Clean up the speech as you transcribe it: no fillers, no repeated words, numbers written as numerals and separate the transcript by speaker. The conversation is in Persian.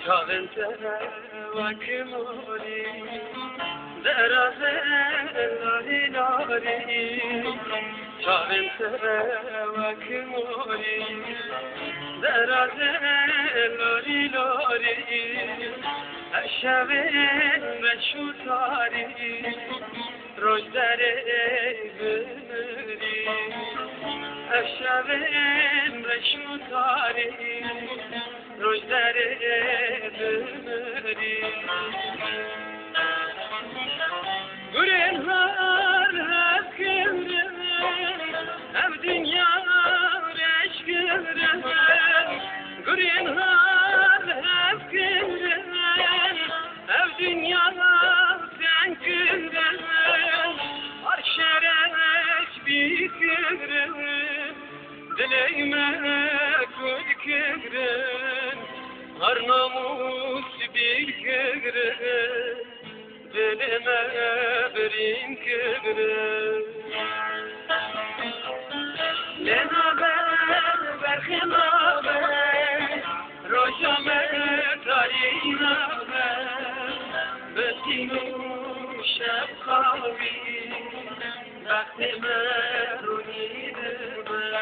Speaker 1: شاغنت وكمولي دراز لاري لاري شاغنت وكمولي دراز لاري لاري الشبين بشو تاري روش داري بمري الشبين بشو تاري روش داري بمري قرين هار هكرم هم دنيا رش كرم قرين هار هكرم هم دنيا تنكرم عرشرك بكرم دليما كل كرم هر ناموس بكرم دلما برين كبرم لنا برخنا روشم تارينا بسينو شب خوابي وقت مروني دلم